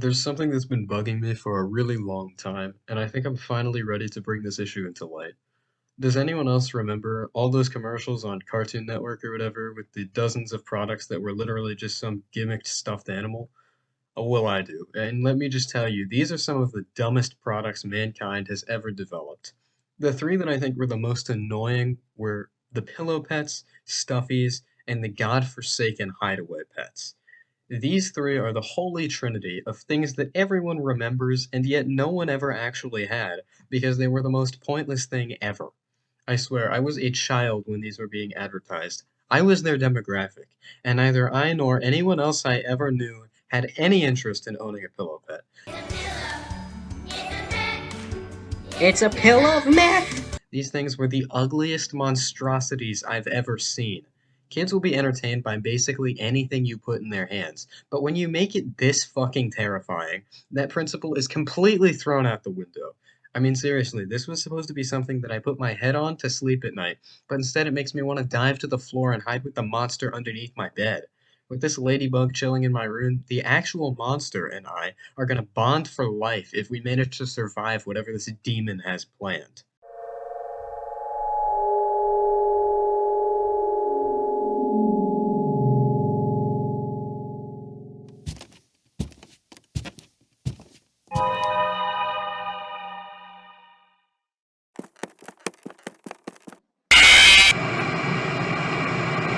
There's something that's been bugging me for a really long time, and I think I'm finally ready to bring this issue into light. Does anyone else remember all those commercials on Cartoon Network or whatever with the dozens of products that were literally just some gimmicked stuffed animal? Oh, well, I do. And let me just tell you, these are some of the dumbest products mankind has ever developed. The three that I think were the most annoying were the pillow pets, stuffies, and the godforsaken hideaway pets. These three are the holy trinity of things that everyone remembers and yet no one ever actually had because they were the most pointless thing ever. I swear, I was a child when these were being advertised. I was their demographic, and neither I nor anyone else I ever knew had any interest in owning a pillow pet. It's a pill of meth! These things were the ugliest monstrosities I've ever seen. Kids will be entertained by basically anything you put in their hands, but when you make it this fucking terrifying, that principle is completely thrown out the window. I mean, seriously, this was supposed to be something that I put my head on to sleep at night, but instead it makes me want to dive to the floor and hide with the monster underneath my bed. With this ladybug chilling in my room, the actual monster and I are gonna bond for life if we manage to survive whatever this demon has planned.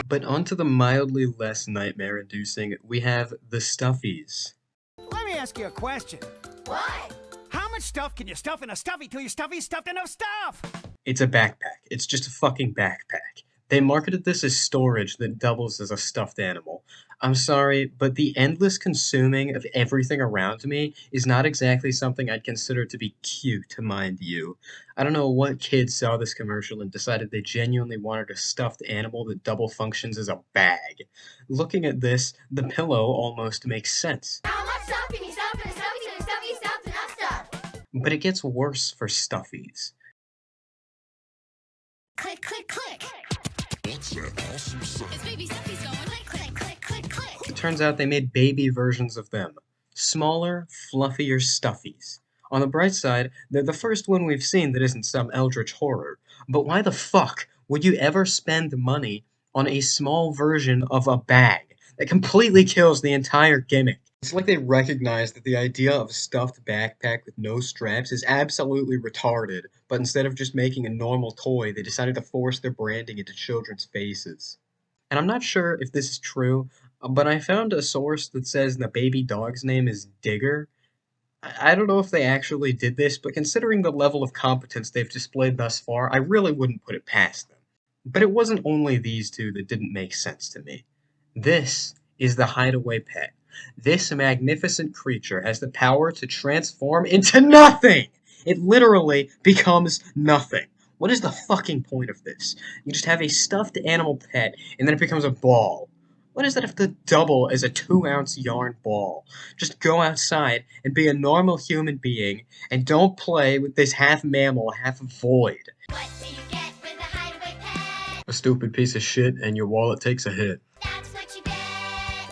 But onto the mildly less nightmare-inducing, we have the stuffies. Let me ask you a question. What? How much stuff can you stuff in a stuffy till your stuffy's stuffed enough stuff? It's a backpack. It's just a fucking backpack. They marketed this as storage that doubles as a stuffed animal. I'm sorry, but the endless consuming of everything around me is not exactly something I'd consider to be cute, mind you. I don't know what kid saw this commercial and decided they genuinely wanted a stuffed animal that double functions as a bag. Looking at this, the pillow almost makes sense. How much stuff can you stuff in a stuffy till your stuffy stuffed enough stuff? But it gets worse for stuffies. Click, click, click. What's that awesome sound? It's baby stuffies going. Click, click, click, click, click. It turns out they made baby versions of them. Smaller, fluffier stuffies. On the bright side, they're the first one we've seen that isn't some eldritch horror. But why the fuck would you ever spend money on a small version of a bag? That completely kills the entire gimmick. It's like they recognize that the idea of a stuffed backpack with no straps is absolutely retarded, but instead of just making a normal toy, they decided to force their branding into children's faces. And I'm not sure if this is true, but I found a source that says the baby dog's name is Digger. I don't know if they actually did this, but considering the level of competence they've displayed thus far, I really wouldn't put it past them. But it wasn't only these two that didn't make sense to me. This is the hideaway pet. This magnificent creature has the power to transform into nothing! It literally becomes nothing. What is the fucking point of this? You just have a stuffed animal pet, and then it becomes a ball. What does that have to double as a 2-ounce yarn ball? Just go outside and be a normal human being, and don't play with this half mammal, half void. What do you get with a hideaway pet? A stupid piece of shit, and your wallet takes a hit. That's what you get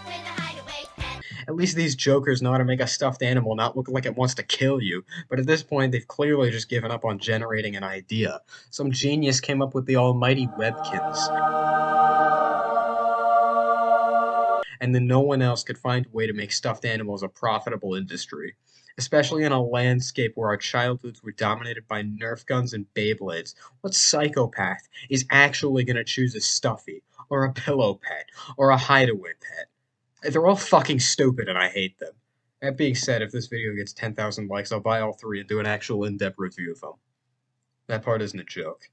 with a hideaway pet. At least these jokers know how to make a stuffed animal not look like it wants to kill you, but at this point they've clearly just given up on generating an idea. Some genius came up with the almighty Webkins. And then no one else could find a way to make stuffed animals a profitable industry. Especially in a landscape where our childhoods were dominated by Nerf guns and Beyblades, what psychopath is actually going to choose a stuffy, or a pillow pet, or a hideaway pet? They're all fucking stupid and I hate them. That being said, if this video gets 10,000 likes, I'll buy all three and do an actual in-depth review of them. That part isn't a joke.